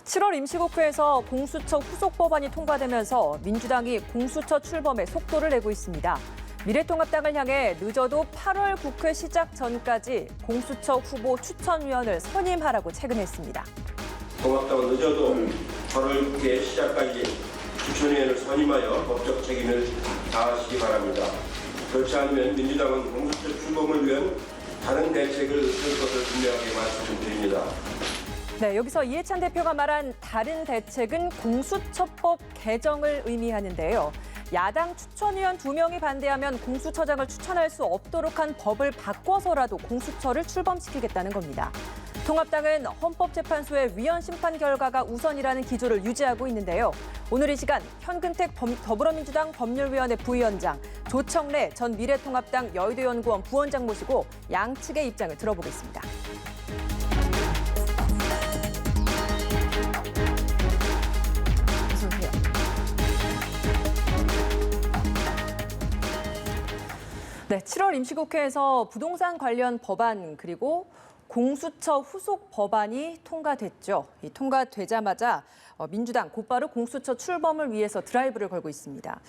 7월 임시국회에서 공수처 후속 법안이 통과되면서 민주당이 공수처 출범에 속도를 내고 있습니다. 미래통합당을 향해 늦어도 8월 국회 시작 전까지 공수처 후보 추천위원을 선임하라고 채근했습니다. 통합당은 늦어도 8월 국회 시작까지 추천위원을 선임하여 법적 책임을 다하시기 바랍니다. 그렇지 않으면 민주당은 공수처 출범을 위한 다른 대책을 세울 것을 분명하게 말씀드립니다. 네, 여기서 이해찬 대표가 말한 다른 대책은 공수처법 개정을 의미하는데요. 야당 추천위원 2명이 반대하면 공수처장을 추천할 수 없도록 한 법을 바꿔서라도 공수처를 출범시키겠다는 겁니다. 통합당은 헌법재판소의 위헌 심판 결과가 우선이라는 기조를 유지하고 있는데요. 오늘 이 시간 현근택 더불어민주당 법률위원회 부위원장, 조청래 전 미래통합당 여의도연구원 부원장 모시고 양측의 입장을 들어보겠습니다. 네, 7월 임시국회에서 부동산 관련 법안 그리고 공수처 후속 법안이 통과됐죠. 이 통과되자마자 민주당 곧바로 공수처 출범을 위해서 드라이브를 걸고 있습니다.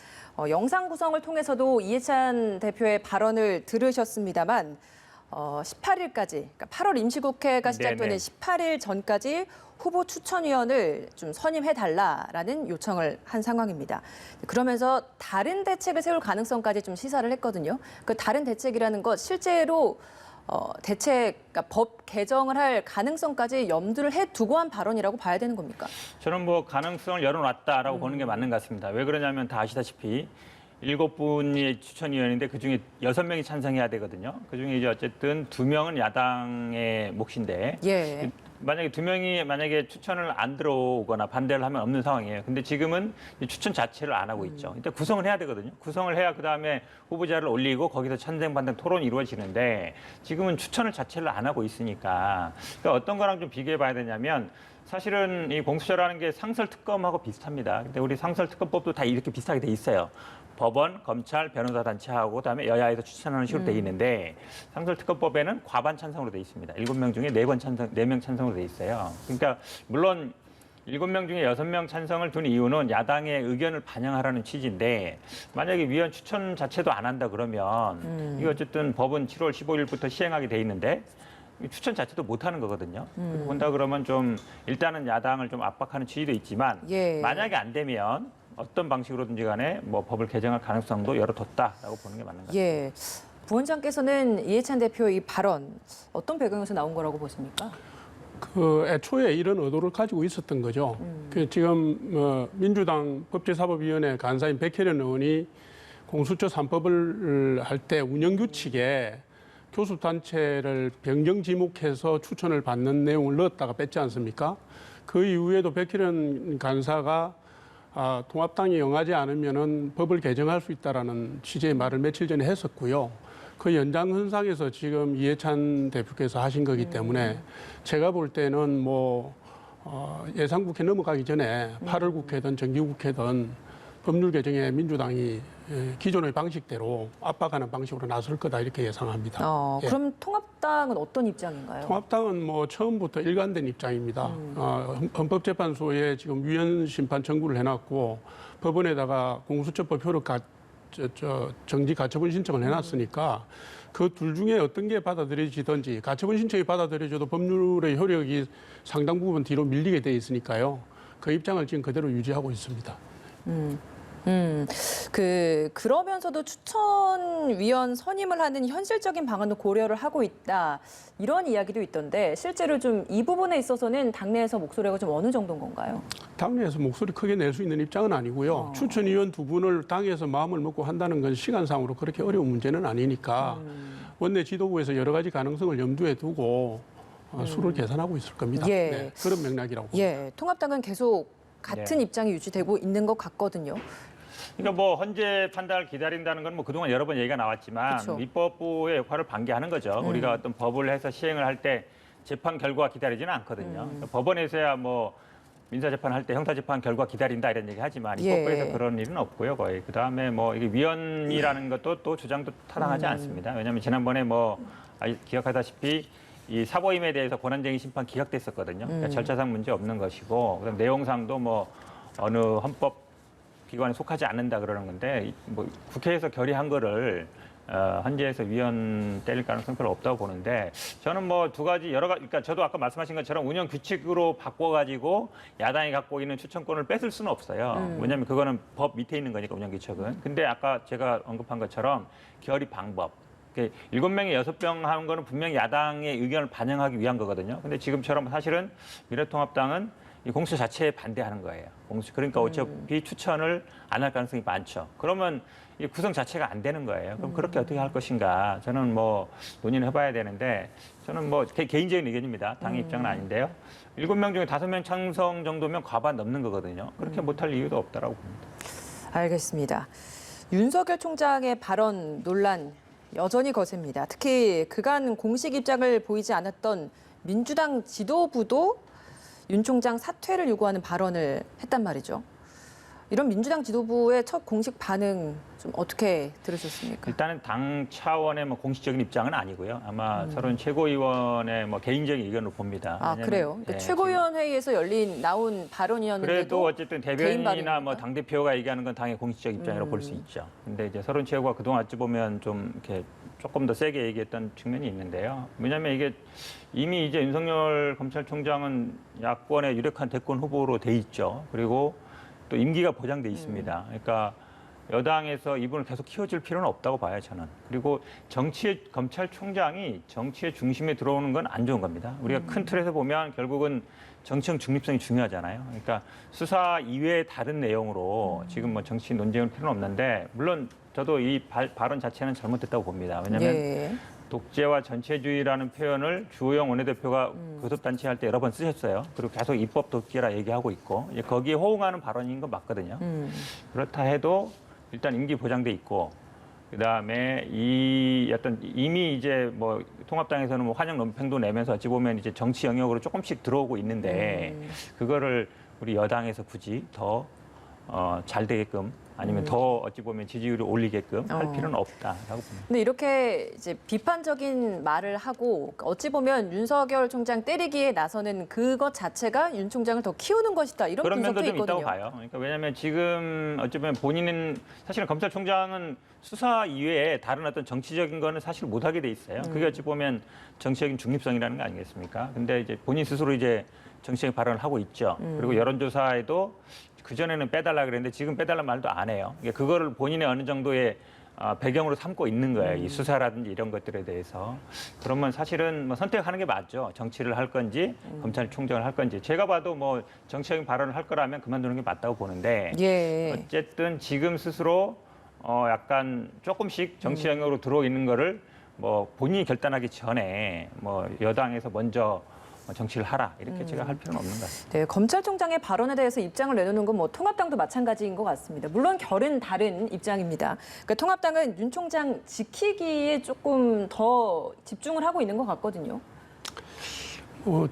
영상 구성을 통해서도 이해찬 대표의 발언을 들으셨습니다만 18일까지, 그러니까 8월 임시국회가 시작되는 18일 전까지 후보 추천위원을 좀 선임해달라라는 요청을 한 상황입니다. 그러면서 다른 대책을 세울 가능성까지 좀 시사를 했거든요. 그 다른 대책이라는 것 실제로 그러니까 법 개정을 할 가능성까지 염두를 해두고 한 발언이라고 봐야 되는 겁니까? 저는 뭐 가능성을 열어놨다라고 보는 게 맞는 것 같습니다. 왜 그러냐면 다 아시다시피 7분이 추천위원인데 그중에 6명이 찬성해야 되거든요. 그중에 이제 어쨌든 2명은 야당의 몫인데 예. 만약에 2명이 만약에 추천을 안 들어오거나 반대를 하면 없는 상황이에요. 근데 지금은 추천 자체를 안 하고 있죠. 일단 구성을 해야 되거든요. 구성을 해야 그다음에 후보자를 올리고 거기서 찬생반대 토론이 이루어지는데 지금은 추천을 자체를 안 하고 있으니까 그러니까 어떤 거랑 좀 비교해 봐야 되냐면 사실은 이 공수처라는 게 상설특검하고 비슷합니다. 근데 우리 상설특검법도 다 이렇게 비슷하게 돼 있어요. 법원, 검찰, 변호사단체하고 그다음에 여야에서 추천하는 식으로 돼 있는데 상설특검법에는 과반 찬성으로 돼 있습니다. 7명 중에 4명 찬성으로 돼 있어요. 그러니까 물론 7명 중에 6명 찬성을 둔 이유는 야당의 의견을 반영하라는 취지인데 만약에 위원 추천 자체도 안 한다 그러면 이거 어쨌든 법은 7월 15일부터 시행하게 돼 있는데 추천 자체도 못 하는 거거든요. 본다 그러면 좀 일단은 야당을 좀 압박하는 취지도 있지만 만약에 안 되면 어떤 방식으로든지 간에 뭐 법을 개정할 가능성도 열어뒀다라고 보는 게 맞는 것 같습니다. 예. 부원장께서는 이해찬 대표의 이 발언 어떤 배경에서 나온 거라고 보십니까? 애초에 이런 의도를 가지고 있었던 거죠. 지금 민주당 법제사법위원회 간사인 백혜련 의원이 공수처 3법을 할 때 운영규칙에 교섭단체를 변경 지목해서 추천을 받는 내용을 넣었다가 뺐지 않습니까? 그 이후에도 백혜련 간사가 통합당이 응하지 않으면은 법을 개정할 수 있다라는 취지의 말을 며칠 전에 했었고요. 그 연장선상에서 지금 이해찬 대표께서 하신 거기 때문에 제가 볼 때는 예상국회 넘어가기 전에 8월 국회든 정기국회든 법률 개정에 민주당이 기존의 방식대로 압박하는 방식으로 나설 거다 이렇게 예상합니다. 그럼 통합당은 어떤 입장인가요? 통합당은 처음부터 일관된 입장입니다. 헌법재판소에 지금 위헌 심판 청구를 해놨고 법원에다가 공수처법 효력 정지 가처분 신청을 해놨으니까 그 둘 중에 어떤 게 받아들여지든지 가처분 신청이 받아들여져도 법률의 효력이 상당 부분 뒤로 밀리게 돼 있으니까요. 그 입장을 지금 그대로 유지하고 있습니다. 그러면서도 추천위원 선임을 하는 현실적인 방안도 고려를 하고 있다. 이런 이야기도 있던데 실제로 좀 이 부분에 있어서는 당내에서 목소리가 좀 어느 정도인 건가요? 당내에서 목소리 크게 낼 수 있는 입장은 아니고요. 추천위원 2분을 당에서 마음을 먹고 한다는 건 시간상으로 그렇게 어려운 문제는 아니니까 원내 지도부에서 여러 가지 가능성을 염두에 두고 수를 계산하고 있을 겁니다. 네, 그런 맥락이라고 봅니다. 통합당은 계속 같은 입장이 유지되고 있는 것 같거든요. 그러니까 헌재 판단을 기다린다는 건 그동안 여러 번 얘기가 나왔지만 입법부의 역할을 방기하는 거죠. 우리가 어떤 법을 해서 시행을 할 때 재판 결과 기다리지는 않거든요. 그러니까 법원에서야 민사재판 할 때 형사재판 결과 기다린다 이런 얘기 하지만 입법부에서 그런 일은 없고요. 거의. 그다음에 이게 위헌이라는 것도 또 주장도 타당하지 않습니다. 왜냐하면 지난번에 기억하다시피 이 사보임에 대해서 권한쟁의 심판 기각됐었거든요. 그러니까 절차상 문제 없는 것이고, 그다음 내용상도 뭐 어느 헌법 기관에 속하지 않는다 그러는 건데, 뭐 국회에서 결의한 거를 헌재에서 위헌 때릴 가능성은 별로 없다고 보는데, 저는 뭐 두 가지 여러 가지, 그러니까 저도 아까 말씀하신 것처럼 운영 규칙으로 바꿔가지고 야당이 갖고 있는 추천권을 뺏을 수는 없어요. 왜냐하면 그거는 법 밑에 있는 거니까 운영 규칙은. 근데 아까 제가 언급한 것처럼 결의 방법. 7명이 6명 하는 거는 분명히 야당의 의견을 반영하기 위한 거거든요. 근데 지금처럼 사실은 미래통합당은 이 공수처 자체에 반대하는 거예요. 그러니까 어차피 추천을 안 할 가능성이 많죠. 그러면 이 구성 자체가 안 되는 거예요. 그럼 그렇게 어떻게 할 것인가? 저는 뭐 논의를 해봐야 되는데, 저는 뭐 개인적인 의견입니다. 당의 입장은 아닌데요. 7명 중에 5명 찬성 정도면 과반 넘는 거거든요. 그렇게 못할 이유도 없다라고 봅니다. 알겠습니다. 윤석열 총장의 발언 논란 여전히 거셉니다. 특히 그간 공식 입장을 보이지 않았던 민주당 지도부도 윤 총장 사퇴를 요구하는 발언을 했단 말이죠. 이런 민주당 지도부의 첫 공식 반응 좀 어떻게 들으셨습니까? 일단은 당 차원의 뭐 공식적인 입장은 아니고요. 아마 서른 최고위원의 뭐 개인적인 의견으로 봅니다. 아, 왜냐하면, 그래요? 그러니까 최고위원 회의에서 나온 발언이었는데도 그래도 어쨌든 개인 대변인이나 발언입니까? 뭐 당대표가 얘기하는 건 당의 공식적 입장이라고 볼 수 있죠. 근데 이제 서른 최고가 그동안 어찌 보면 좀 이렇게 조금 더 세게 얘기했던 측면이 있는데요. 왜냐하면 이게 이미 이제 윤석열 검찰총장은 야권의 유력한 대권 후보로 돼 있죠. 그리고 또 임기가 보장돼 있습니다. 그러니까 여당에서 이분을 계속 키워줄 필요는 없다고 봐요, 저는. 그리고 검찰총장이 정치의 중심에 들어오는 건 안 좋은 겁니다. 우리가 큰 틀에서 보면 결국은 정치적 중립성이 중요하잖아요. 그러니까 수사 이외의 다른 내용으로 지금 뭐 정치 논쟁을 필요는 없는데, 물론 저도 이 발언 자체는 잘못됐다고 봅니다. 왜냐하면 예. 독재와 전체주의라는 표현을 주호영 원내대표가 교섭단체 할 때 여러 번 쓰셨어요. 그리고 계속 입법 독재라 얘기하고 있고, 이제 거기에 호응하는 발언인 건 맞거든요. 그렇다 해도 일단 임기 보장돼 있고, 그다음에 이미 이제 뭐 통합당에서는 뭐 환영 논평도 내면서 어찌 보면 이제 정치 영역으로 조금씩 들어오고 있는데, 그거를 우리 여당에서 굳이 더 잘 되게끔, 아니면 더 어찌 보면 지지율을 올리게끔 할 필요는 없다라고 봅니다. 근데 이렇게 이제 비판적인 말을 하고 어찌 보면 윤석열 총장 때리기에 나서는 그것 자체가 윤 총장을 더 키우는 것이다, 이런 그런 면도 분석도 좀 있다고 있거든요. 봐요. 그러니까 왜냐하면 지금 어찌 보면 본인은 사실은 검찰총장은 수사 이외에 다른 어떤 정치적인 거는 사실 못하게 돼 있어요. 그게 어찌 보면 정치적인 중립성이라는 거 아니겠습니까? 근데 이제 본인 스스로 이제 정치적인 발언을 하고 있죠. 그리고 여론조사에도 그전에는 빼달라 그랬는데 지금 빼달라 말도 안 해요. 그거를 본인의 어느 정도의 배경으로 삼고 있는 거예요. 이 수사라든지 이런 것들에 대해서. 그러면 사실은 뭐 선택하는 게 맞죠. 정치를 할 건지 검찰총장을 할 건지. 제가 봐도 뭐 정치적인 발언을 할 거라면 그만두는 게 맞다고 보는데, 예. 어쨌든 지금 스스로 약간 조금씩 정치 영역으로 들어오 있는 거를 뭐 본인이 결단하기 전에 뭐 여당에서 먼저 정치를 하라, 이렇게 제가 할 필요는 없는 것 같습니다. 네, 검찰총장의 발언에 대해서 입장을 내놓는 건 뭐 통합당도 마찬가지인 것 같습니다. 물론 결은 다른 입장입니다. 그러니까 통합당은 윤 총장 지키기에 조금 더 집중을 하고 있는 것 같거든요.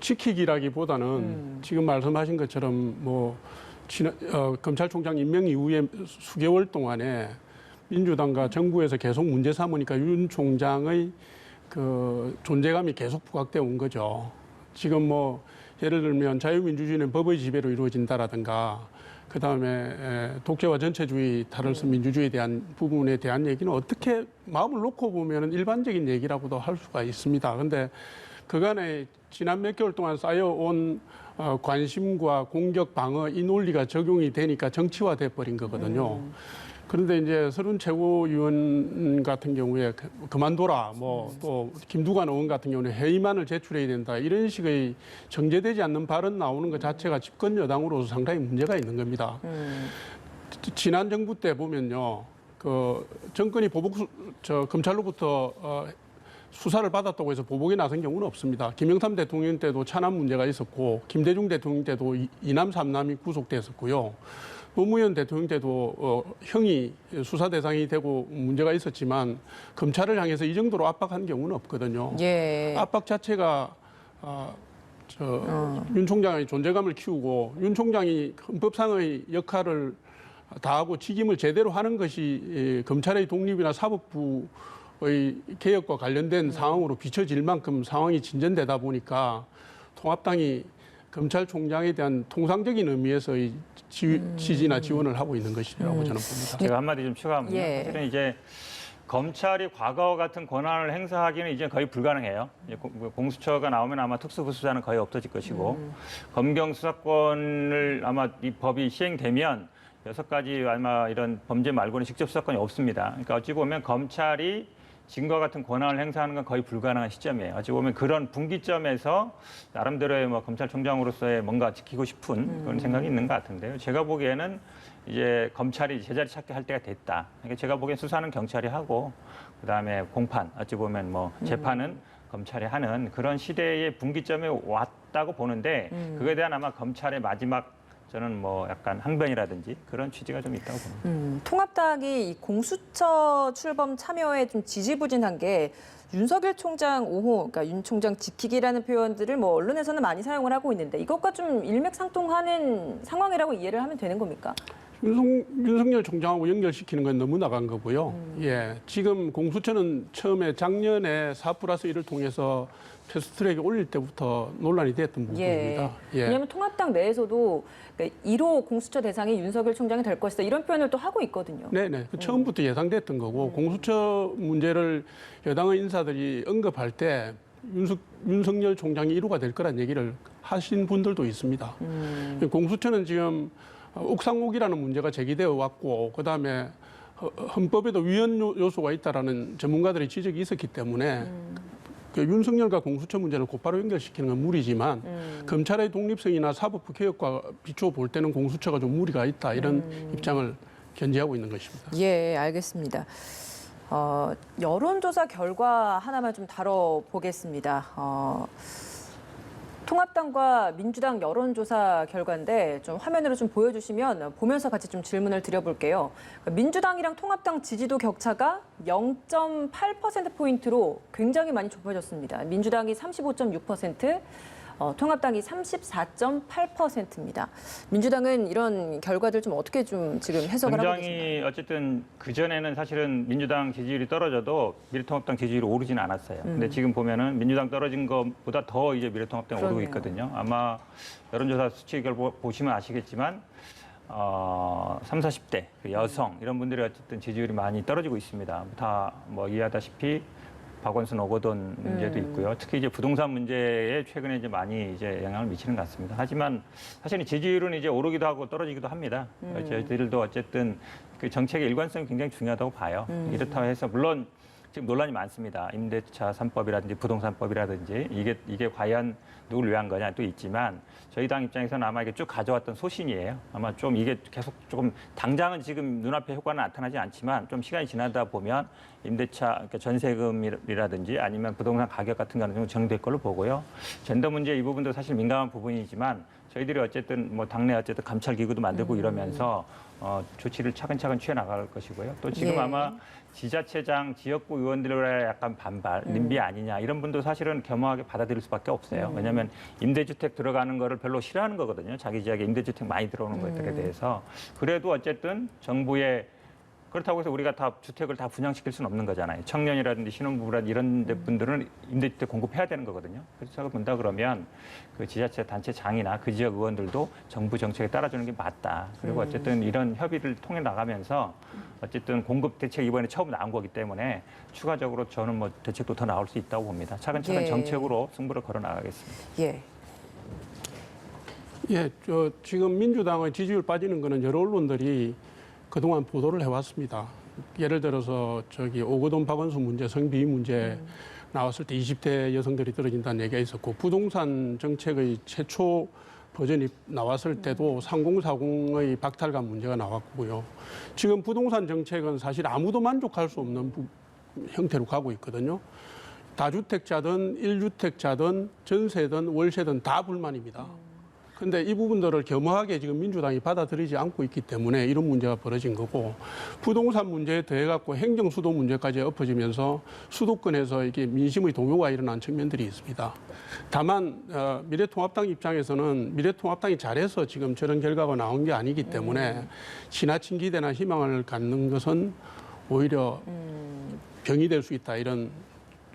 지키기라기보다는 지금 말씀하신 것처럼 뭐 검찰총장 임명 이후에 수개월 동안에 민주당과 정부에서 계속 문제 삼으니까 윤 총장의 그 존재감이 계속 부각되어 온 거죠. 지금 뭐 예를 들면 자유민주주의는 법의 지배로 이루어진다라든가, 그다음에 독재와 전체주의, 따라서 민주주의에 대한 부분에 대한 얘기는 어떻게 마음을 놓고 보면 일반적인 얘기라고도 할 수가 있습니다. 그런데 그간에 지난 몇 개월 동안 쌓여온 관심과 공격, 방어, 이 논리가 적용이 되니까 정치화돼 버린 거거든요. 그런데 이제 서른 최고위원 같은 경우에 그만둬라, 뭐 또 김두관 의원 같은 경우는 회의만을 제출해야 된다, 이런 식의 정제되지 않는 발언 나오는 것 자체가 집권 여당으로서 상당히 문제가 있는 겁니다. 지난 정부 때 보면요, 그 정권이 검찰로부터 수사를 받았다고 해서 보복에 나선 경우는 없습니다. 김영삼 대통령 때도 차남 문제가 있었고, 김대중 대통령 때도 이남 삼남이 구속됐었고요. 노무현 대통령 때도 형이 수사 대상이 되고 문제가 있었지만 검찰을 향해서 이 정도로 압박한 경우는 없거든요. 예. 압박 자체가 윤 총장의 존재감을 키우고 윤 총장이 헌법상의 역할을 다하고 직임을 제대로 하는 것이 검찰의 독립이나 사법부 개혁과 관련된 상황으로 비춰질 만큼 상황이 진전되다 보니까 통합당이 검찰총장에 대한 통상적인 의미에서의 지지나 지원을 하고 있는 것이라고 저는 봅니다. 제가 한마디 좀 추가하면 예. 사실은 이제 검찰이 과거와 같은 권한을 행사하기는 이제 거의 불가능해요. 이제 공수처가 나오면 아마 특수부수자는 거의 없어질 것이고 검경 수사권을 아마 이 법이 시행되면 6가지 아마 이런 범죄 말고는 직접 수사권이 없습니다. 그러니까 어찌 보면 검찰이 지금과 같은 권한을 행사하는 건 거의 불가능한 시점이에요. 어찌 보면 그런 분기점에서 나름대로의 뭐 검찰총장으로서의 뭔가 지키고 싶은 그런 생각이 있는 것 같은데요. 제가 보기에는 이제 검찰이 제자리 찾게 할 때가 됐다. 그러니까 제가 보기엔 수사는 경찰이 하고 그다음에 공판, 어찌 보면 뭐 재판은 검찰이 하는 그런 시대의 분기점에 왔다고 보는데 그거에 대한 아마 검찰의 마지막 저는 뭐 약간 항변이라든지 그런 취지가 좀 있다고 봅니다. 통합당이 이 공수처 출범 참여에 좀 지지부진한 게 윤석열 총장 옹호, 그러니까 윤 총장 지키기라는 표현들을 뭐 언론에서는 많이 사용을 하고 있는데 이것과 좀 일맥상통하는 상황이라고 이해를 하면 되는 겁니까? 윤석열 총장하고 연결시키는 건 너무 나간 거고요. 예, 지금 공수처는 처음에 작년에 4+1을 통해서 패스트트랙에 올릴 때부터 논란이 됐던 부분입니다. 예. 왜냐하면 통합당 내에서도 1호 공수처 대상이 윤석열 총장이 될 것이다 이런 표현을 또 하고 있거든요. 네네. 그 처음부터 예상됐던 거고 공수처 문제를 여당의 인사들이 언급할 때 윤석열 총장이 1호가 될 거란 얘기를 하신 분들도 있습니다. 공수처는 지금 옥상옥이라는 문제가 제기되어 왔고 그다음에 헌법에도 위헌 요소가 있다라는 전문가들의 지적이 있었기 때문에 그 윤석열과 공수처 문제를 곧바로 연결시키는 건 무리지만 검찰의 독립성이나 사법부 개혁과 비추어 볼 때는 공수처가 좀 무리가 있다 이런 입장을 견지하고 있는 것입니다. 예, 알겠습니다. 여론조사 결과 하나만 좀 다뤄보겠습니다. 통합당과 민주당 여론조사 결과인데 좀 화면으로 좀 보여주시면 보면서 같이 좀 질문을 드려볼게요. 민주당이랑 통합당 지지도 격차가 0.8%포인트로 굉장히 많이 좁혀졌습니다. 민주당이 35.6%, 통합당이 34.8%입니다. 민주당은 이런 결과들 좀 어떻게 좀 지금 해석을 하고 계신가요? 굉장히 어쨌든 그전에는 사실은 민주당 지지율이 떨어져도 미래통합당 지지율이 오르지는 않았어요. 근데 지금 보면은 민주당 떨어진 것보다 더 이제 미래통합당이 오르고 있거든요. 아마 여론조사 수치 결과 보시면 아시겠지만 30, 40대 여성 이런 분들이 어쨌든 지지율이 많이 떨어지고 있습니다. 다 뭐 이해하다시피 박원순 오거돈 문제도 있고요. 특히 이제 부동산 문제에 최근에 이제 많이 이제 영향을 미치는 것 같습니다. 하지만 사실은 지지율은 이제 오르기도 하고 떨어지기도 합니다. 저희들도 어쨌든 그 정책의 일관성이 굉장히 중요하다고 봐요. 이렇다고 해서 물론 지금 논란이 많습니다. 임대차 3법이라든지 부동산법이라든지 이게 과연 누구를 위한 거냐 또 있지만 저희 당 입장에서는 아마 이게 쭉 가져왔던 소신이에요. 아마 좀 이게 계속 조금 당장은 지금 눈앞에 효과는 나타나지 않지만 좀 시간이 지나다 보면 임대차 그러니까 전세금이라든지 아니면 부동산 가격 같은 거는 좀 정리될 걸로 보고요. 젠더 문제 이 부분도 사실 민감한 부분이지만 저희들이 어쨌든 뭐 당내 어쨌든 감찰 기구도 만들고 이러면서 조치를 차근차근 취해 나갈 것이고요. 또 지금 예. 아마 지자체장, 지역구 의원들의 약간 반발, 님비 아니냐 이런 분도 사실은 겸허하게 받아들일 수밖에 없어요. 왜냐하면 임대주택 들어가는 거를 별로 싫어하는 거거든요. 자기 지역에 임대주택 많이 들어오는 것들에 대해서. 그래도 어쨌든 정부의 그렇다고 해서 우리가 다 주택을 다 분양시킬 수는 없는 거잖아요. 청년이라든지 신혼부부라든지 이런 분들은 임대주택 공급해야 되는 거거든요. 그래서 제가 본다 그러면 그 지자체 단체장이나 그 지역 의원들도 정부 정책에 따라주는 게 맞다. 그리고 어쨌든 이런 협의를 통해 나가면서 어쨌든 공급 대책 이번에 처음 나온 거기 때문에 추가적으로 저는 뭐 대책도 더 나올 수 있다고 봅니다. 차근차근 예. 정책으로 승부를 걸어 나가겠습니다. 예. 예, 지금 민주당의 지지율 빠지는 거는 여러 언론들이 그동안 보도를 해왔습니다. 예를 들어서 오거돈 박원순 문제, 성비위 문제 나왔을 때 20대 여성들이 떨어진다는 얘기가 있었고 부동산 정책의 최초 버전이 나왔을 때도 3040의 박탈감 문제가 나왔고요. 지금 부동산 정책은 사실 아무도 만족할 수 없는 형태로 가고 있거든요. 다주택자든 1주택자든 전세든 월세든 다 불만입니다. 근데 이 부분들을 겸허하게 지금 민주당이 받아들이지 않고 있기 때문에 이런 문제가 벌어진 거고 부동산 문제에 더해갖고 행정수도 문제까지 엎어지면서 수도권에서 이게 민심의 동요가 일어난 측면들이 있습니다. 다만 미래통합당 입장에서는 미래통합당이 잘해서 지금 저런 결과가 나온 게 아니기 때문에 지나친 기대나 희망을 갖는 것은 오히려 병이 될 수 있다 이런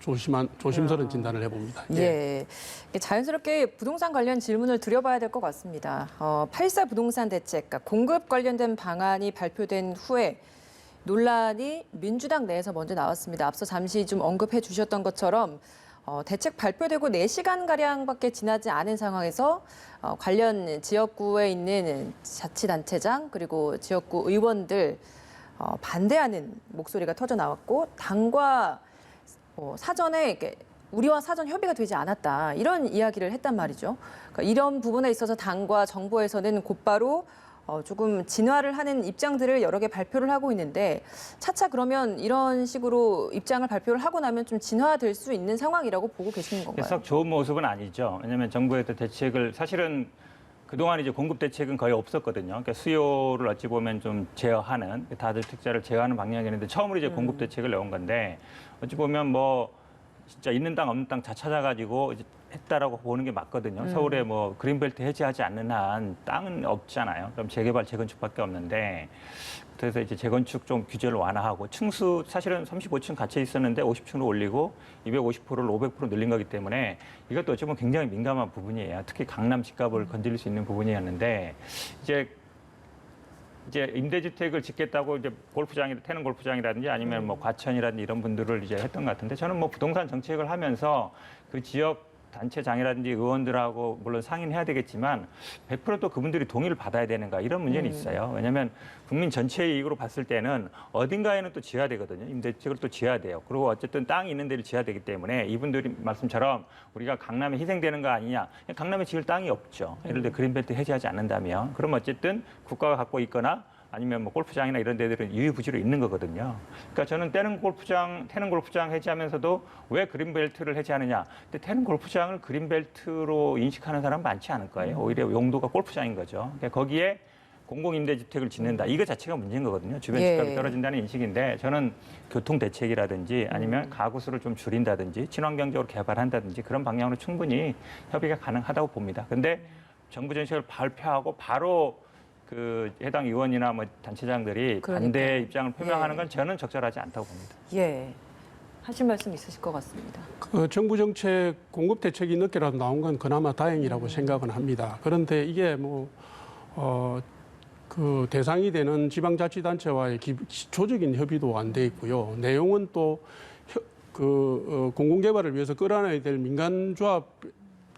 조심스러운 진단을 해봅니다. 예. 자연스럽게 부동산 관련 질문을 드려봐야 될 것 같습니다. 8사 부동산 대책, 그러니까 공급 관련된 방안이 발표된 후에 논란이 민주당 내에서 먼저 나왔습니다. 앞서 잠시 좀 언급해 주셨던 것처럼 대책 발표되고 4시간가량밖에 지나지 않은 상황에서 관련 지역구에 있는 자치단체장 그리고 지역구 의원들 반대하는 목소리가 터져 나왔고 당과 사전에 이렇게 우리와 사전 협의가 되지 않았다 이런 이야기를 했단 말이죠. 그러니까 이런 부분에 있어서 당과 정부에서는 곧바로 조금 진화를 하는 입장들을 여러 개 발표를 하고 있는데 차차 그러면 이런 식으로 입장을 발표를 하고 나면 좀 진화될 수 있는 상황이라고 보고 계시는 건가요? 썩 좋은 모습은 아니죠. 왜냐하면 정부의 또 대책을 사실은 그동안 이제 공급 대책은 거의 없었거든요. 그러니까 수요를 어찌 보면 좀 제어하는 다들 특자를 제어하는 방향이었는데 처음으로 이제 공급 대책을 내온 건데 어찌 보면 뭐 진짜 있는 땅 없는 땅 다 찾아가지고 이제 했다라고 보는 게 맞거든요. 서울에 뭐 그린벨트 해제하지 않는 한 땅은 없잖아요. 그럼 재개발, 재건축밖에 없는데 그래서 이제 재건축 좀 규제를 완화하고 층수 사실은 35층 갇혀 있었는데 50층으로 올리고 250%를 500% 늘린 거기 때문에 이것도 어찌 보면 굉장히 민감한 부분이에요. 특히 강남 집값을 건드릴 수 있는 부분이었는데 이제 임대주택을 짓겠다고 이제 태릉 골프장이라든지 아니면 뭐 과천이라든지 이런 분들을 이제 했던 것 같은데 저는 뭐 부동산 정책을 하면서 그 지역 단체장이라든지 의원들하고 물론 상의해야 되겠지만 100%또 그분들이 동의를 받아야 되는가 이런 문제는 있어요. 왜냐하면 국민 전체의 이익으로 봤을 때는 어딘가에는 또 지어야 되거든요. 임대주택을 또 지어야 돼요. 그리고 어쨌든 땅이 있는 데를 지어야 되기 때문에 이분들이 말씀처럼 우리가 강남에 희생되는 거 아니냐. 강남에 지을 땅이 없죠. 예를 들어 그린벨트 해제하지 않는다면 그럼 어쨌든 국가가 갖고 있거나 아니면 뭐 골프장이나 이런 데들은 유유부지로 있는 거거든요. 그러니까 저는 태릉 골프장 해제하면서도 왜 그린벨트를 해제하느냐. 근데 태릉 골프장을 그린벨트로 인식하는 사람 많지 않을 거예요. 오히려 용도가 골프장인 거죠. 그러니까 거기에 공공임대주택을 짓는다. 이거 자체가 문제인 거거든요. 주변 집값이 떨어진다는 인식인데 저는 교통 대책이라든지 아니면 가구 수를 좀 줄인다든지 친환경적으로 개발한다든지 그런 방향으로 충분히 협의가 가능하다고 봅니다. 근데 정부 정책을 발표하고 바로 그 해당 의원이나 뭐 단체장들이 반대 입장을 표명하는 건 저는 적절하지 않다고 봅니다. 예. 하실 말씀 있으실 것 같습니다. 정부 정책 공급 대책이 늦게라도 나온 건 그나마 다행이라고 생각은 합니다. 그런데 이게 그 대상이 되는 지방자치단체와의 조직인 협의도 안 돼 있고요. 내용은 또 공공개발을 위해서 끌어내야 될 민간조합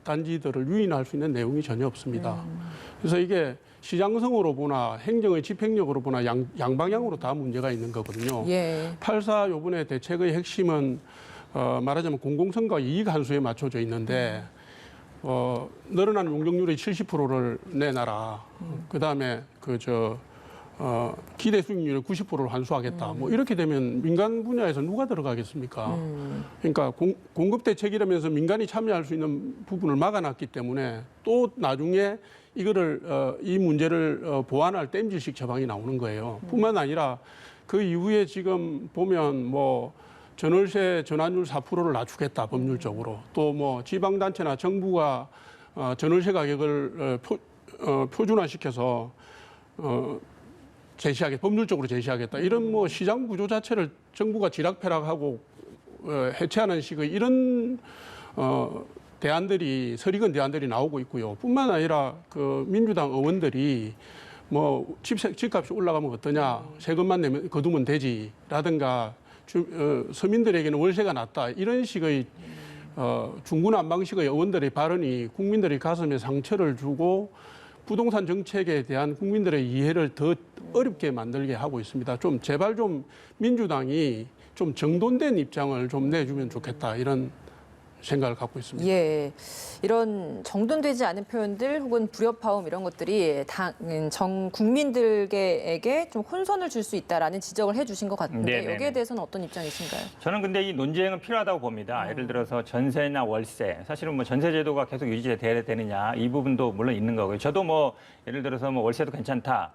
단지들을 유인할 수 있는 내용이 전혀 없습니다. 그래서 이게 시장성으로 보나 행정의 집행력으로 보나 양방향으로 다 문제가 있는 거거든요. 8.4 요번에 대책의 핵심은 말하자면 공공성과 이익 한수에 맞춰져 있는데 늘어난 용적률의 70%를 내놔라. 그다음에 기대 수익률의 90%를 환수하겠다. 뭐 이렇게 되면 민간 분야에서 누가 들어가겠습니까? 그러니까 공급 대책이라면서 민간이 참여할 수 있는 부분을 막아놨기 때문에 또 나중에 이 문제를 보완할 땜질식 처방이 나오는 거예요. 뿐만 아니라 그 이후에 지금 보면 뭐 전월세 전환율 4%를 낮추겠다 법률적으로 또 뭐 지방단체나 정부가 전월세 가격을 표준화시켜서 법률적으로 제시하겠다. 이런 뭐 시장 구조 자체를 정부가 지락펴락하고 해체하는 식의 이런 설익은 대안들이 나오고 있고요. 뿐만 아니라 그 민주당 의원들이 뭐 집값이 올라가면 어떠냐, 세금만 거두면 되지라든가 서민들에게는 월세가 낮다 이런 식의 중구난방식의 의원들의 발언이 국민들의 가슴에 상처를 주고 부동산 정책에 대한 국민들의 이해를 더 어렵게 만들게 하고 있습니다. 좀 제발 좀 민주당이 좀 정돈된 입장을 좀 내주면 좋겠다 이런 생각을 갖고 있습니다. 예, 이런 정돈되지 않은 표현들 혹은 불협화음 이런 것들이 국민들에게 좀 혼선을 줄 수 있다라는 지적을 해주신 것 같은데 네네네. 여기에 대해서는 어떤 입장이신가요? 저는 근데 이 논쟁은 필요하다고 봅니다. 예를 들어서 전세나 월세, 사실은 뭐 전세 제도가 계속 유지돼야 되느냐 이 부분도 물론 있는 거고요. 저도 뭐 예를 들어서 뭐 월세도 괜찮다.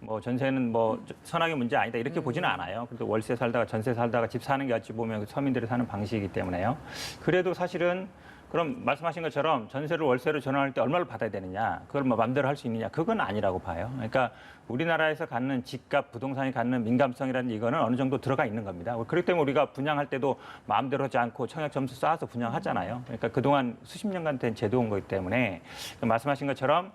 뭐 전세는 뭐 선악의 문제 아니다 이렇게 보지는 않아요. 그래도 월세 살다가 전세 살다가 집 사는 게 어찌 보면 서민들이 사는 방식이기 때문에요. 그래도 사실은 그럼 말씀하신 것처럼 전세를 월세로 전환할 때 얼마를 받아야 되느냐, 그걸 뭐 마음대로 할 수 있느냐, 그건 아니라고 봐요. 그러니까 우리나라에서 갖는 집값, 부동산이 갖는 민감성이라는 이거는 어느 정도 들어가 있는 겁니다. 그렇기 때문에 우리가 분양할 때도 마음대로 하지 않고 청약 점수 쌓아서 분양하잖아요. 그러니까 그동안 수십 년간 된 제도인 거기 때문에 말씀하신 것처럼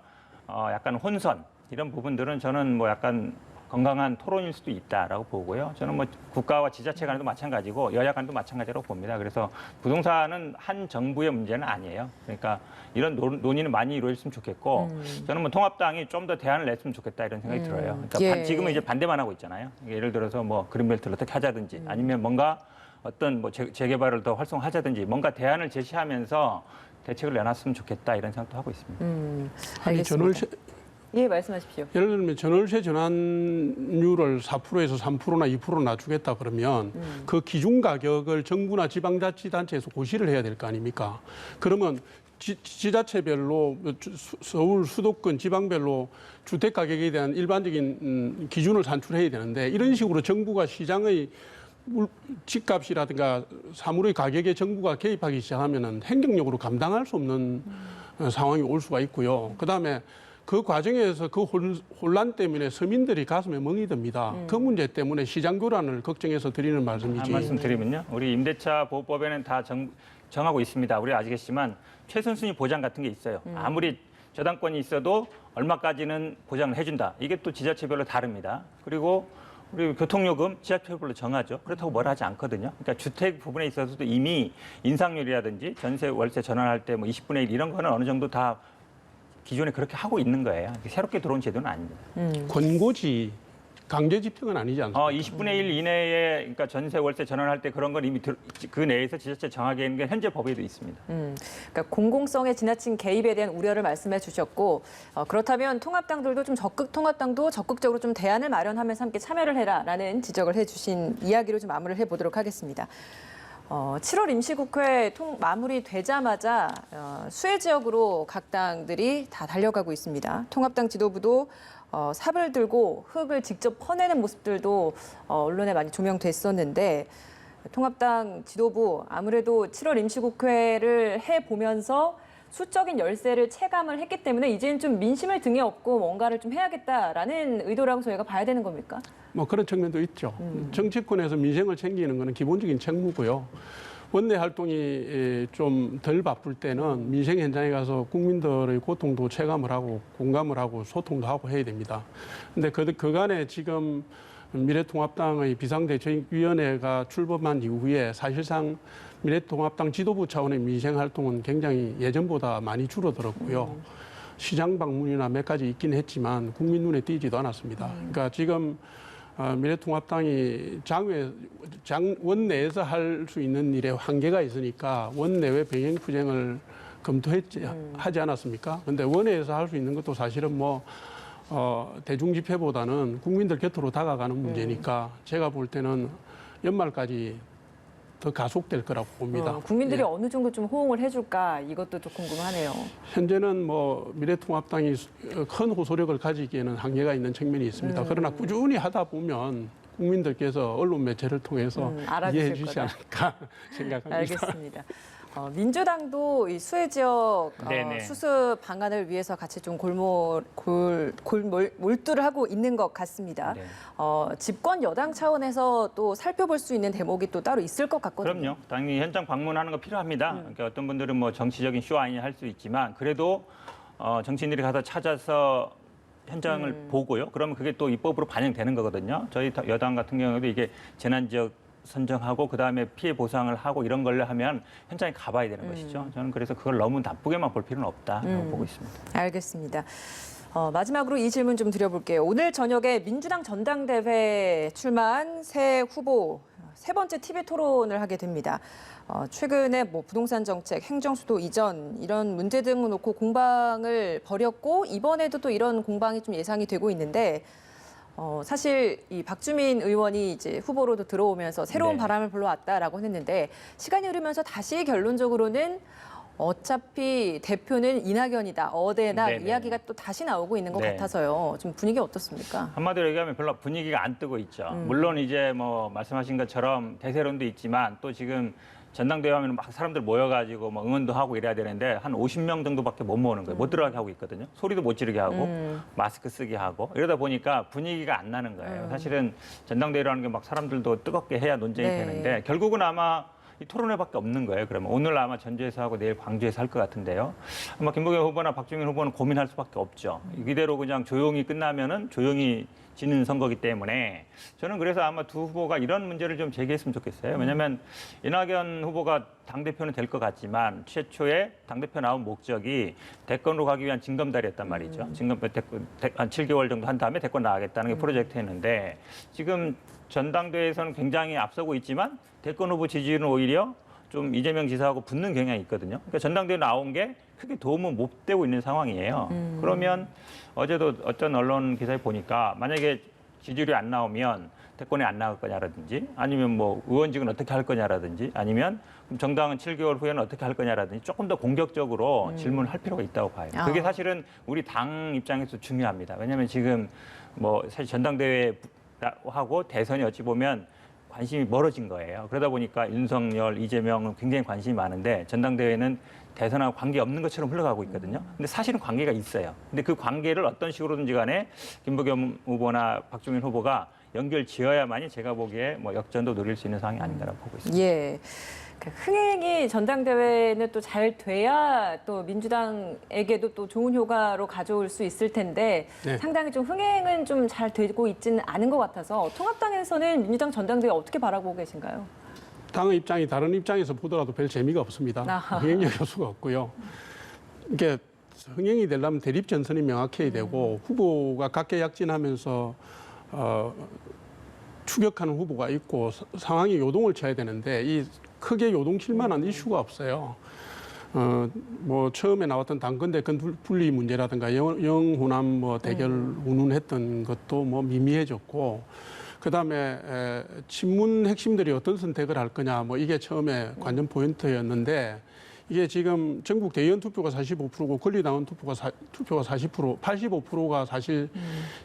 약간 혼선 이런 부분들은 저는 뭐 약간 건강한 토론일 수도 있다라고 보고요. 저는 뭐 국가와 지자체 간에도 마찬가지고 여야 간도 마찬가지라고 봅니다. 그래서 부동산은 한 정부의 문제는 아니에요. 그러니까 이런 논의는 많이 이루어졌으면 좋겠고 저는 뭐 통합당이 좀 더 대안을 냈으면 좋겠다 이런 생각이 들어요. 그러니까 예. 지금은 이제 반대만 하고 있잖아요. 예를 들어서 뭐 그린벨트를 어떻게 하자든지 아니면 뭔가 어떤 뭐 재개발을 더 활성화하자든지 뭔가 대안을 제시하면서 대책을 내놨으면 좋겠다 이런 생각도 하고 있습니다. 아니, 전월세, 예, 말씀하십시오. 예를 들면 전월세 전환율을 4%에서 3%나 2% 낮추겠다 그러면 그 기준 가격을 정부나 지방자치단체에서 고시를 해야 될 거 아닙니까? 그러면 지자체별로 서울 수도권 지방별로 주택 가격에 대한 일반적인 기준을 산출해야 되는데 이런 식으로 정부가 시장의 집값이라든가 사물의 가격에 정부가 개입하기 시작하면은 행정력으로 감당할 수 없는 상황이 올 수가 있고요. 그다음에 그 과정에서 그 혼란 때문에 서민들이 가슴에 멍이 듭니다. 그 문제 때문에 시장 교란을 걱정해서 드리는 말씀이지. 한 말씀 드리면요. 우리 임대차 보호법에는 다 정하고 있습니다. 우리 아시겠지만 최선순위 보장 같은 게 있어요. 아무리 저당권이 있어도 얼마까지는 보장을 해준다. 이게 또 지자체별로 다릅니다. 그리고 우리 교통요금 지자체별로 정하죠. 그렇다고 뭐라 하지 않거든요. 그러니까 주택 부분에 있어서도 이미 인상률이라든지 전세 월세 전환할 때 뭐 20분의 1 이런 거는 어느 정도 다 기존에 그렇게 하고 있는 거예요. 새롭게 들어온 제도는 아닙니다. 권고지 강제 집행은 아니지 않습니까? 20분의 1 이내에 그러니까 전세 월세 전환할 때 그런 건 이미 그 내에서 지자체 정하게 있는 게 현재 법에도 있습니다. 그러니까 공공성에 지나친 개입에 대한 우려를 말씀해 주셨고 그렇다면 통합당도 적극적으로 좀 대안을 마련하면서 함께 참여를 해라라는 지적을 해주신 이야기로 좀 마무리를 해보도록 하겠습니다. 7월 임시국회 마무리되자마자 수해 지역으로 각 당들이 다 달려가고 있습니다. 통합당 지도부도 삽을 들고 흙을 직접 퍼내는 모습들도 언론에 많이 조명됐었는데 통합당 지도부 아무래도 7월 임시국회를 해보면서 수적인 열세를 체감을 했기 때문에 이제는 좀 민심을 등에 업고 뭔가를 좀 해야겠다라는 의도라고 저희가 봐야 되는 겁니까? 뭐 그런 측면도 있죠. 정치권에서 민생을 챙기는 것은 기본적인 책무고요. 원내 활동이 좀 덜 바쁠 때는 민생 현장에 가서 국민들의 고통도 체감을 하고 공감을 하고 소통도 하고 해야 됩니다. 근데 그간에 지금 미래통합당의 비상대책위원회가 출범한 이후에 사실상 미래통합당 지도부 차원의 민생 활동은 굉장히 예전보다 많이 줄어들었고요. 시장 방문이나 몇 가지 있긴 했지만 국민 눈에 띄지도 않았습니다. 그러니까 지금 미래통합당이 원내에서 할 수 있는 일에 한계가 있으니까 원내외 병행투쟁을 하지 않았습니까? 그런데 원내에서 할 수 있는 것도 사실은 뭐 대중 집회보다는 국민들 곁으로 다가가는 문제니까 제가 볼 때는 연말까지 더 가속될 거라고 봅니다. 국민들이 예. 어느 정도 좀 호응을 해줄까 이것도 좀 궁금하네요. 현재는 뭐 미래통합당이 큰 호소력을 가지기에는 한계가 있는 측면이 있습니다. 그러나 꾸준히 하다 보면 국민들께서 언론 매체를 통해서 알아주실 이해해 주시지 거다. 않을까 생각합니다. 알겠습니다. 민주당도 이 수해 지역 네네. 수습 방안을 위해서 같이 좀 몰두를 하고 있는 것 같습니다. 네. 집권 여당 차원에서 또 살펴볼 수 있는 대목이 또 따로 있을 것 같거든요. 그럼요. 당연히 현장 방문하는 거 필요합니다. 그러니까 어떤 분들은 뭐 정치적인 쇼 아니냐 할 수 있지만 그래도 정치인들이 가서 찾아서 현장을 보고요. 그러면 그게 또 입법으로 반영되는 거거든요. 저희 여당 같은 경우에도 이게 재난지역 선정하고 그다음에 피해 보상을 하고 이런 걸 하면 현장에 가봐야 되는 것이죠. 저는 그래서 그걸 너무 나쁘게만 볼 필요는 없다고 보고 있습니다. 알겠습니다. 마지막으로 이 질문 좀 드려볼게요. 오늘 저녁에 민주당 전당대회 출마한 새 후보 세 번째 TV 토론을 하게 됩니다. 최근에 뭐 부동산 정책, 행정수도 이전 이런 문제 등을 놓고 공방을 벌였고 이번에도 또 이런 공방이 좀 예상이 되고 있는데 사실 이 박주민 의원이 이제 후보로도 들어오면서 새로운 네. 바람을 불러왔다라고 했는데 시간이 흐르면서 다시 결론적으로는 어차피 대표는 이낙연이다, 어대나 네네. 이야기가 또 다시 나오고 있는 것 네. 같아서요. 좀 분위기 어떻습니까? 한마디로 얘기하면 별로 분위기가 안 뜨고 있죠. 물론 이제 뭐 말씀하신 것처럼 대세론도 있지만 또 지금 전당대회 하면 막 사람들 모여가지고 뭐 응원도 하고 이래야 되는데 한 50명 정도밖에 못 모으는 거예요. 못 들어가게 하고 있거든요. 소리도 못 지르게 하고 마스크 쓰게 하고 이러다 보니까 분위기가 안 나는 거예요. 사실은 전당대회라는 게 막 사람들도 뜨겁게 해야 논쟁이 네. 되는데 결국은 아마 이 토론회밖에 없는 거예요. 그러면 오늘 아마 전주에서 하고 내일 광주에서 할 것 같은데요. 아마 김부겸 후보나 박주민 후보는 고민할 수밖에 없죠. 이대로 그냥 조용히 끝나면은 조용히 지는 선거기 때문에 저는 그래서 아마 두 후보가 이런 문제를 좀 제기했으면 좋겠어요. 왜냐하면 이낙연 후보가 당대표는 될 것 같지만 최초에 당대표 나온 목적이 대권으로 가기 위한 징검다리였단 말이죠. 한 7개월 정도 한 다음에 대권 나가겠다는 게 프로젝트였는데 지금 전당대회에서는 굉장히 앞서고 있지만 대권 후보 지지율은 오히려 좀 이재명 지사하고 붙는 경향이 있거든요. 그러니까 전당대회 나온 게 크게 도움은 못 되고 있는 상황이에요. 그러면 어제도 어떤 언론 기사에 보니까 만약에 지지율이 안 나오면 대권에 안 나갈 거냐라든지 아니면 뭐 의원직은 어떻게 할 거냐라든지 아니면 그럼 정당은 7개월 후에는 어떻게 할 거냐라든지 조금 더 공격적으로 질문을 할 필요가 있다고 봐요. 그게 사실은 우리 당 입장에서 중요합니다. 왜냐하면 지금 뭐 사실 전당대회하고 대선이 어찌 보면 관심이 멀어진 거예요. 그러다 보니까 윤석열, 이재명은 굉장히 관심이 많은데 전당대회는 대선하고 관계 없는 것처럼 흘러가고 있거든요. 근데 사실은 관계가 있어요. 근데 그 관계를 어떤 식으로든지 간에 김부겸 후보나 박주민 후보가 연결 지어야만이 제가 보기에 뭐 역전도 노릴 수 있는 상황이 아닌가라고 보고 있습니다. 예. 그 흥행이 전당대회는 또 잘 돼야 또 민주당에게도 또 좋은 효과로 가져올 수 있을 텐데 네. 상당히 좀 흥행은 좀 잘 되고 있지는 않은 것 같아서 통합당에서는 민주당 전당대회 어떻게 바라보고 계신가요? 당의 입장이 다른 입장에서 보더라도 별 재미가 없습니다. 흥행력 요소가 없고요. 이게 흥행이 되려면 대립 전선이 명확해야 되고 후보가 각계약진하면서 추격하는 후보가 있고 상황이 요동을 쳐야 되는데 이 크게 요동칠 만한 이슈가 없어요. 뭐 처음에 나왔던 당권 대권 분리 문제라든가 영호남 뭐 대결 운운했던 것도 뭐 미미해졌고 그다음에 친문 핵심들이 어떤 선택을 할 거냐 뭐 이게 처음에 관전 포인트였는데 이게 지금 전국 대의원 투표가 45%고 권리당원 투표가 40%, 85%가 사실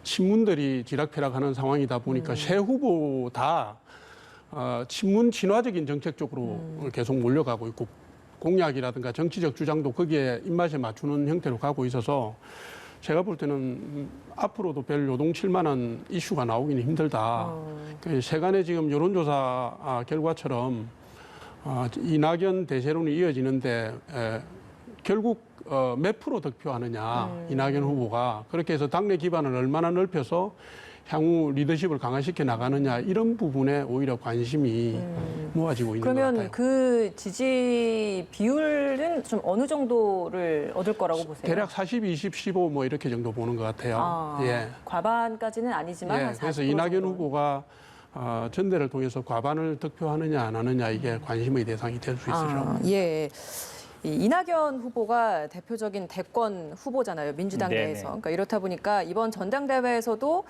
친문들이 지락펴락하는 상황이다 보니까 새 후보 다 친문 친화적인 정책 쪽으로 계속 몰려가고 있고 공약이라든가 정치적 주장도 거기에 입맛에 맞추는 형태로 가고 있어서 제가 볼 때는 앞으로도 별 요동칠 만한 이슈가 나오기는 힘들다. 세간의 지금 여론조사 결과처럼 이낙연 대세론이 이어지는데 결국 몇 프로 득표하느냐 이낙연 후보가 그렇게 해서 당내 기반을 얼마나 넓혀서 향후 리더십을 강화시켜 나가느냐 이런 부분에 오히려 관심이 모아지고 있는 것 같아요. 그러면 그 지지 비율은 좀 어느 정도를 얻을 거라고 보세요? 대략 40, 20, 15 뭐 이렇게 정도 보는 것 같아요. 예. 과반까지는 아니지만 한 40% 그래서 이낙연 정도. 후보가 전대를 통해서 과반을 득표하느냐 안 하느냐 이게 관심의 대상이 될 수 있으죠. 예. 이 이낙연 후보가 대표적인 대권 후보잖아요. 민주당 네네. 내에서. 그러니까 이렇다 보니까 이번 전당대회에서도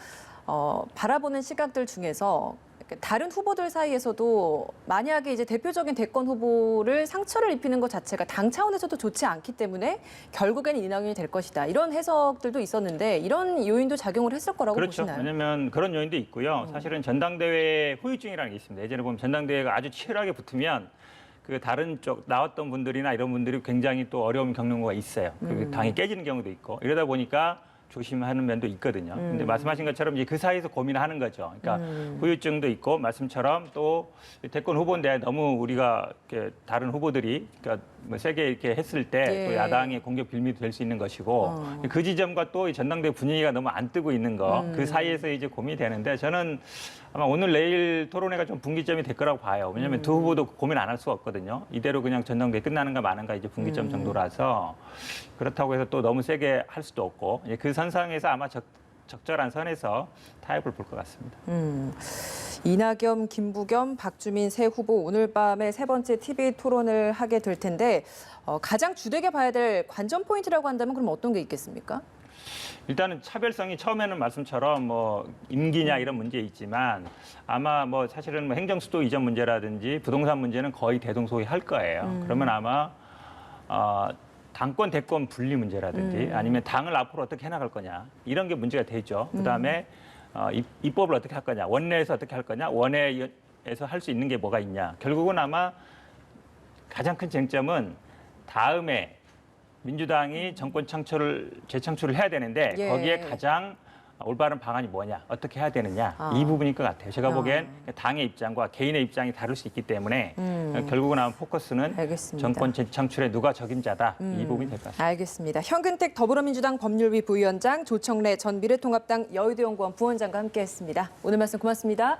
바라보는 시각들 중에서 다른 후보들 사이에서도 만약에 이제 대표적인 대권 후보를 상처를 입히는 것 자체가 당 차원에서도 좋지 않기 때문에 결국에는 이낙연이 될 것이다. 이런 해석들도 있었는데 이런 요인도 작용을 했을 거라고 그렇죠. 보시나요? 왜냐하면 그런 요인도 있고요. 사실은 전당대회 후유증이라는 게 있습니다. 예전에 보면 전당대회가 아주 치열하게 붙으면 그 다른 쪽 나왔던 분들이나 이런 분들이 굉장히 또 어려움 겪는 거가 있어요. 그 당이 깨지는 경우도 있고 이러다 보니까 조심하는 면도 있거든요. 근데 말씀하신 것처럼 이제 그 사이에서 고민하는 거죠. 그러니까 후유증도 있고 말씀처럼 또 대권 후보인데 너무 우리가 이렇게 다른 후보들이 그러니까 뭐 세게 이렇게 했을 때 또 예. 야당의 공격 빌미도 될 수 있는 것이고 그 지점과 또 이 전당대회 분위기가 너무 안 뜨고 있는 거 그 사이에서 이제 고민이 되는데 저는 아마 오늘 내일 토론회가 좀 분기점이 될 거라고 봐요. 왜냐하면 두 후보도 고민 안 할 수가 없거든요. 이대로 그냥 전당대회 끝나는가 마는가 이제 분기점 정도라서 그렇다고 해서 또 너무 세게 할 수도 없고 이제 그 선상에서 아마 적절한 선에서 타협을 볼 것 같습니다. 이낙연, 김부겸, 박주민 세 후보 오늘 밤에 세 번째 TV 토론을 하게 될 텐데 가장 주되게 봐야 될 관전 포인트라고 한다면 그럼 어떤 게 있겠습니까? 일단은 차별성이 처음에는 말씀처럼 뭐 임기냐 이런 문제 있지만 아마 뭐 사실은 뭐 행정수도 이전 문제라든지 부동산 문제는 거의 대동소이할 거예요. 그러면 아마 당권 대권 분리 문제라든지 아니면 당을 앞으로 어떻게 해나갈 거냐 이런 게 문제가 되죠. 그다음에 입법을 어떻게 할 거냐 원내에서 어떻게 할 거냐 원내에서 할 수 있는 게 뭐가 있냐 결국은 아마 가장 큰 쟁점은 다음에 민주당이 정권 재창출을 해야 되는데 예. 거기에 가장 올바른 방안이 뭐냐, 어떻게 해야 되느냐 이 부분일 것 같아요. 제가 보기엔 당의 입장과 개인의 입장이 다를 수 있기 때문에 결국은 아마 포커스는 알겠습니다. 정권 재창출에 누가 적임자다 이 부분이 될 것 같습니다. 알겠습니다. 현근택 더불어민주당 법률위 부위원장, 조청래 전 미래통합당 여의도 연구원 부원장과 함께했습니다. 오늘 말씀 고맙습니다.